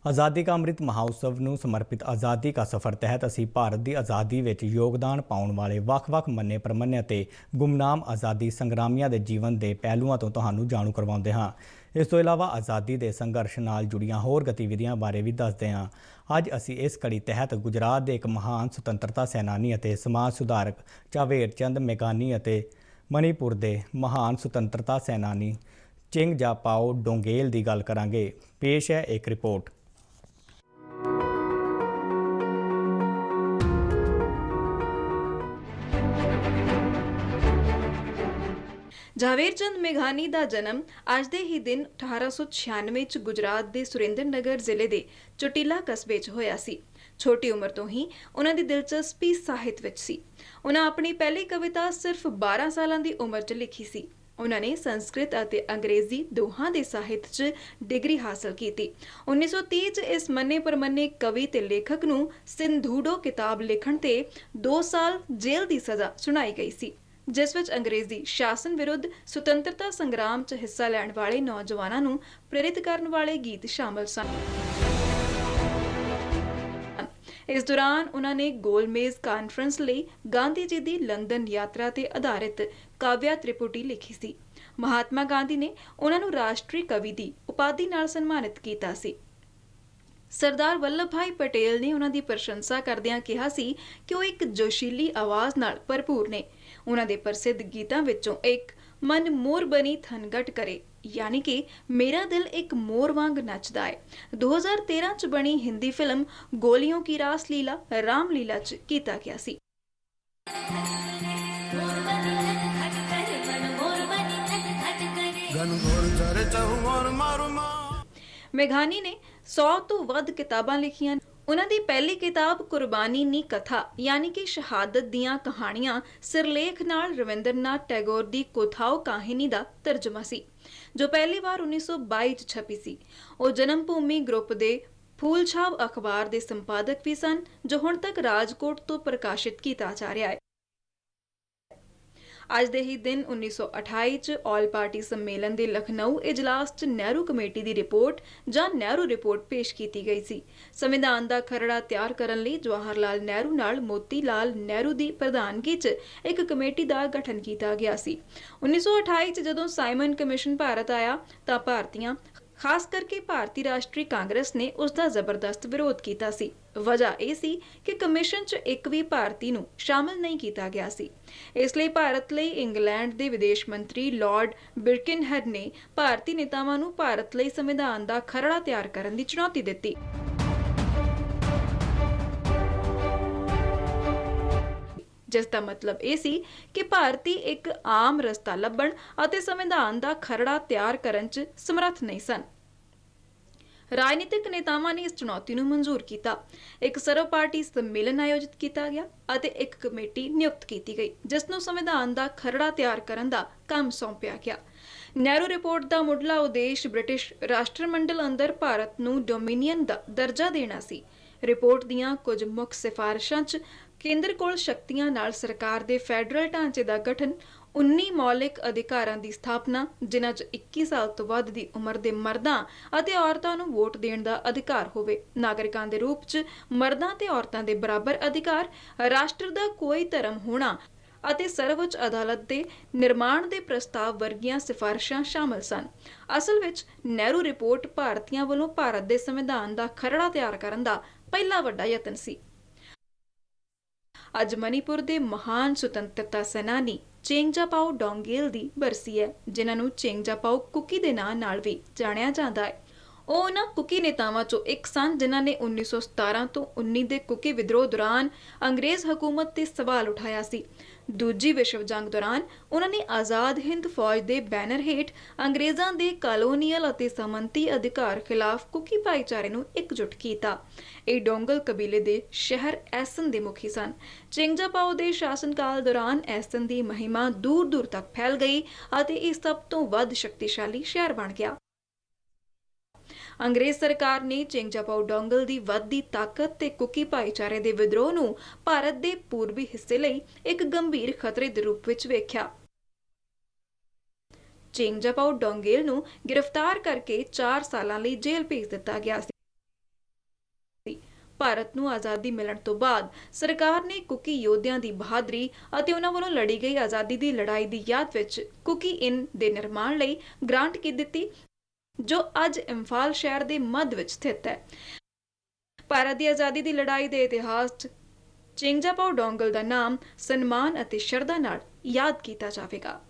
आज़ादी का अमृत महोत्सव ਨੂੰ समर्पित आज़ादी का सफ़र तहत ਅਸੀਂ ਭਾਰਤ ਦੀ ਆਜ਼ਾਦੀ ਵਿੱਚ ਯੋਗਦਾਨ ਪਾਉਣ ਵਾਲੇ ਵੱਖ-ਵੱਖ ਮੰਨੇ ਪ੍ਰਮੰਨੇ ਅਤੇ ਗੁਮਨਾਮ ਆਜ਼ਾਦੀ ਸੰਗਰਾਮੀਆਂ ਦੇ ਜੀਵਨ ਦੇ ਪਹਿਲੂਆਂ ਤੋਂ ਤੁਹਾਨੂੰ ਜਾਣੂ ਕਰਵਾਉਂਦੇ ਹਾਂ। ਇਸ ਤੋਂ ਇਲਾਵਾ ਆਜ਼ਾਦੀ ਦੇ ਸੰਘਰਸ਼ ਨਾਲ ਜੁੜੀਆਂ ਹੋਰ ਗਤੀਵਿਧੀਆਂ ਬਾਰੇ ਵੀ ਦੱਸਦੇ ਹਾਂ। ਅੱਜ ਅਸੀਂ ਇਸ ਕੜੀ ਤਹਿਤ ਗੁਜਰਾਤ ਦੇ ਇੱਕ ਮਹਾਨ ਸੁਤੰਤਰਤਾ ਸੈਨਾਨੀ ਅਤੇ ਸਮਾਜ ਸੁਧਾਰਕ ਝਵੇਰ ਚੰਦ ਮੇਘਾਨੀ ਅਤੇ ਮਣੀਪੁਰ ਦੇ ਮਹਾਨ ਸੁਤੰਤਰਤਾ ਸੈਨਾਨੀ ਚਿੰਗਜਾਪਾਓ ਡੋਂਗੇਲ ਦੀ ਗੱਲ ਕਰਾਂਗੇ। ਪੇਸ਼ ਹੈ ਇੱਕ ਰਿਪੋर्ट। ਝਵੇਰ ਚੰਦ ਮੇਘਾਨੀ ਦਾ ਜਨਮ ਅੱਜ ਦੇ ਹੀ ਦਿਨ 1896 ਚ ਗੁਜਰਾਤ ਦੇ ਸੁਰਿੰਦਰਨਗਰ ਜ਼ਿਲ੍ਹੇ ਦੇ ਚੋਟੀਲਾ ਕਸਬੇ 'ਚ ਹੋਇਆ ਸੀ। ਛੋਟੀ ਉਮਰ ਤੋਂ ਹੀ ਉਹਨਾਂ ਦੀ ਦਿਲਚਸਪੀ ਸਾਹਿਤ ਵਿੱਚ ਸੀ। ਉਹਨਾਂ ਆਪਣੀ ਪਹਿਲੀ ਕਵਿਤਾ ਸਿਰਫ 12 ਸਾਲਾਂ ਦੀ ਉਮਰ 'ਚ ਲਿਖੀ ਸੀ। ਉਹਨਾਂ ਨੇ ਸੰਸਕ੍ਰਿਤ ਅਤੇ ਅੰਗਰੇਜ਼ੀ ਦੋਹਾਂ ਦੇ ਸਾਹਿਤ 'ਚ ਡਿਗਰੀ ਹਾਸਲ ਕੀਤੀ। 1930 'ਚ ਇਸ ਮੰਨੇ ਪ੍ਰਮੰਨੇ ਕਵੀ ਤੇ ਲੇਖਕ ਨੂੰ ਸਿੰਧੂਡੋ ਕਿਤਾਬ ਲਿਖਣ ਤੇ 2 ਸਾਲ ਜੇਲ੍ਹ ਦੀ ਸਜ਼ਾ ਸੁਣਾਈ ਗਈ ਸੀ, ਜਿਸ ਵਿੱਚ ਅੰਗਰੇਜ਼ੀ ਸ਼ਾਸਨ ਵਿਰੁੱਧ ਸੁਤੰਤਰਤਾ ਸੰਗਰਾਮ 'ਚ ਹਿੱਸਾ ਲੈਣ ਵਾਲੇ ਨੌਜਵਾਨਾਂ ਨੂੰ ਪ੍ਰੇਰਿਤ ਕਰਨ ਵਾਲੇ ਗੀਤ ਸ਼ਾਮਲ ਸਨ। ਇਸ ਦੌਰਾਨ ਉਹਨਾਂ ਨੇ ਗੋਲਮੇਜ਼ ਕਾਨਫਰੰਸ ਲਈ ਗਾਂਧੀ ਜੀ ਦੀ ਲੰਡਨ ਯਾਤਰਾ ਤੇ ਆਧਾਰਿਤ ਕਾਵਿਆ ਤ੍ਰਿਪੁਟੀ ਲਿਖੀ ਸੀ। ਮਹਾਤਮਾ ਗਾਂਧੀ ਨੇ ਉਹਨਾਂ ਨੂੰ ਰਾਸ਼ਟਰੀ ਕਵੀ ਦੀ ਉਪਾਧੀ ਨਾਲ ਸਨਮਾਨਿਤ ਕੀਤਾ ਸੀ। ਸਰਦਾਰ ਵੱਲਭ ਭਾਈ ਪਟੇਲ ਨੇ ਉਹਨਾਂ ਦੀ ਪ੍ਰਸ਼ੰਸਾ ਕਰਦਿਆਂ ਕਿਹਾ ਸੀ ਕਿ ਉਹ ਇੱਕ ਜੋਸ਼ੀਲੀ ਆਵਾਜ਼ ਨਾਲ ਭਰਪੂਰ ਨੇ। ਉਹਨਾਂ ਦੇ ਪ੍ਰਸਿੱਧ ਗੀਤਾਂ ਵਿੱਚੋਂ ਇੱਕ ਮਨ ਮੋਰ ਬਣੀ ਥਨਗਟ ਕਰੇ, यानी कि मेरा दिल एक मोर वांग नचदा है 2013 च बनी हिंदी फिल्म गोलियों की रास लीला रामलीला च कीता गया सी। मेघानी ने 100 तो वध किताबां लिखियां। उन्हां दी पहली किताब कुर्बानी नी कथा यानी कि शहादत दियां कहानियां सिरलेख नाल रविंद्रनाथ टैगोर दी कोथाओ कहानी दा तर्जमा सी, जो पहली बार 1922 च छपी सी। ਉਹ जन्म भूमि ग्रुप दे फूल छाप अखबार दे संपादक भी सन, जो हुण तक राजकोट तो प्रकाशित कीता जा रहा है। ਅੱਜ ਦੇ ਹੀ ਦਿਨ 1928 ਚ ਆਲ ਪਾਰਟੀ ਸੰਮੇਲਨ ਦੇ ਲਖਨਊ ਇਜਲਾਸ ਚ ਨਹਿਰੂ ਕਮੇਟੀ ਦੀ ਰਿਪੋਰਟ ਜਾਂ ਨਹਿਰੂ ਰਿਪੋਰਟ ਪੇਸ਼ ਕੀਤੀ ਗਈ ਸੀ। ਸੰਵਿਧਾਨ ਦਾ ਖਰੜਾ ਤਿਆਰ ਕਰਨ ਲਈ ਜਵਾਹਰ ਲਾਲ ਨਹਿਰੂ ਨਾਲ ਮੋਤੀ ਲਾਲ ਨਹਿਰੂ ਦੀ ਪ੍ਰਧਾਨਗੀ ਚ ਇੱਕ ਕਮੇਟੀ ਦਾ ਗਠਨ ਕੀਤਾ ਗਿਆ ਸੀ। 1928 ਚ ਜਦੋਂ ਸਾਈਮਨ ਕਮਿਸ਼ਨ ਭਾਰਤ ਆਇਆ ਤਾਂ ਭਾਰਤੀਆਂ खास करके भारतीय राष्ट्रीय कांग्रेस ने उसका जबरदस्त विरोध किया सी। वजह यह सी कि कमिशन च एक भी भारती नूं शामिल नहीं किया गया सी। इसलिए भारत लई इंग्लैंड के विदेश मंत्री लॉर्ड बिरकिनहेड ने भारतीय नेतावां नूं भारत लई संविधान का खरड़ा तैयार करने की चुनौती दी। जिसका मतलब यह सी कि भारती एक आम रस्ता लभण अते संविधान का खरड़ा तैयार करन च समर्थ नहीं सन। राजनीतिक नेतावां ने इस चुनौती नूं मंजूर किया। एक सर्व पार्टी सम्मेलन आयोजित किया गया अते एक कमेटी नियुक्त की गई, जिसनूं संविधान का खरड़ा तैयार करन दा काम सौंपिया गया। नਹਿਰੂ रिपोर्ट का मुढ़ला उद्देश ब्रिटिश राष्ट्रमंडल अंदर भारत नूं डोमिनियन का दर्जा देना सी। रिपोर्ट दीआं कुछ मुख सिफारिशां च केंद्र कोल शक्तियां नाल सरकार दे फैडरल ढांचे का गठन, 19 मौलिक अधिकारां दी स्थापना जिन्हां च 21 साल तो वध दी उम्र दे मर्दां अते औरतां नूं वोट देण दा अधिकार होवे, नागरिकां दे रूप च मर्दां ते औरतां दे बराबर अधिकार, राष्ट्र दा कोई धर्म होना ਅਤੇ ਸਰਵਉੱਚ ਅਦਾਲਤ ਦੇ ਨਿਰਮਾਣ ਦੇ ਪ੍ਰਸਤਾਵ ਵਰਗੀਆਂ ਸਿਫਾਰਿਸ਼ਾਂ ਸ਼ਾਮਲ ਸਨ। ਅਸਲ ਵਿੱਚ ਨਹਿਰੂ ਰਿਪੋਰਟ ਭਾਰਤੀਆਂ ਵੱਲੋਂ ਭਾਰਤ ਦੇ ਸੰਵਿਧਾਨ ਦਾ ਖਰੜਾ ਤਿਆਰ ਕਰਨ ਦਾ ਪਹਿਲਾ ਵੱਡਾ ਯਤਨ ਸੀ। ਅੱਜ ਮਣੀਪੁਰ ਦੇ ਮਹਾਨ ਸੁਤੰਤਰਤਾ ਸੈਨਾਨੀ ਚਿੰਗਜਾਪਾਓ ਡੋਂਗੇਲ ਦੀ ਬਰਸੀ ਹੈ, ਜਿਨ੍ਹਾਂ ਨੂੰ ਚਿੰਗਜਾਪਾਓ ਕੁਕੀ ਦੇ ਨਾਂ ਨਾਲ ਵੀ ਜਾਣਿਆ ਜਾਂਦਾ ਹੈ। ਉਹ ਉਹਨਾਂ ਕੁਕੀ ਨੇਤਾਵਾਂ ਚੋਂ ਇੱਕ ਸਨ ਜਿਨ੍ਹਾਂ ਨੇ 1917 ਤੋਂ 19 ਦੇ ਕੁਕੀ ਵਿਦਰੋਹ ਦੌਰਾਨ ਅੰਗਰੇਜ਼ ਹਕੂਮਤ ਤੇ ਸਵਾਲ ਉਠਾਇਆ ਸੀ। ਦੂਜੀ ਵਿਸ਼ਵ ਜੰਗ ਦੌਰਾਨ ਉਹਨਾਂ ਨੇ ਆਜ਼ਾਦ ਹਿੰਦ ਫੌਜ ਦੇ ਬੈਨਰ ਹੇਠ ਅੰਗਰੇਜ਼ਾਂ ਦੇ ਕਾਲੋਨੀਅਲ ਅਤੇ ਸਾਮੰਤੀ ਅਧਿਕਾਰ ਖਿਲਾਫ ਕੁਕੀ ਭਾਈਚਾਰੇ ਨੂੰ ਇਕਜੁੱਟ ਕੀਤਾ। ਇਹ ਡੋਂਗਲ ਕਬੀਲੇ ਦੇ ਸ਼ਹਿਰ ਐਸਨ ਦੇ ਮੁਖੀ ਸਨ। ਚਿੰਗਜਾਪਾਓ ਦੇ ਸ਼ਾਸਨਕਾਲ ਦੌਰਾਨ ਐਸਨ ਦੀ ਮਹਿਮਾ ਦੂਰ ਦੂਰ ਤੱਕ ਫੈਲ ਗਈ ਅਤੇ ਇਹ ਸਭ ਤੋਂ ਵੱਧ ਸ਼ਕਤੀਸ਼ਾਲੀ ਸ਼ਹਿਰ ਬਣ ਗਿਆ। अंग्रेज सरकार ने चेंगजापाओ डोंगल की वधदी ताकत ते कुकी भाईचारे के विद्रोह नूं भारत के पूर्वी हिस्से लई एक गंभीर खतरे के रूप में वेख्या। चेंगजापाओ डोंगेल नूं गिरफ्तार करके 4 सालां लई जेल भेज दिता गया। ਭਾਰਤ ਨੂੰ ਆਜ਼ਾਦੀ ਮਿਲਣ ਤੋਂ ਬਾਅਦ ਸਰਕਾਰ ਨੇ ਕੁਕੀ ਯੋਧਿਆਂ ਦੀ ਬਹਾਦਰੀ ਅਤੇ ਉਹਨਾਂ ਵੱਲੋਂ ਲੜੀ ਗਈ ਆਜ਼ਾਦੀ ਦੀ ਲੜਾਈ ਦੀ ਯਾਦ ਵਿੱਚ ਕੁਕੀ ਇਨ ਦੇ ਨਿਰਮਾਣ ਲਈ ਗ੍ਰਾਂਟ ਕੀ ਦਿੱਤੀ, ਜੋ ਅੱਜ ਇੰਫਾਲ ਸ਼ਹਿਰ ਦੇ ਮੱਧ ਵਿੱਚ ਸਥਿਤ ਹੈ। ਭਾਰਤ ਦੀ ਆਜ਼ਾਦੀ ਦੀ ਲੜਾਈ ਦੇ ਇਤਿਹਾਸ 'ਚ ਚਿੰਗਜਾਪਾਓ ਡੋਂਗਲ ਦਾ ਨਾਮ ਸਨਮਾਨ ਅਤੇ ਸ਼ਰਧਾ ਨਾਲ ਯਾਦ ਕੀਤਾ ਜਾਵੇਗਾ।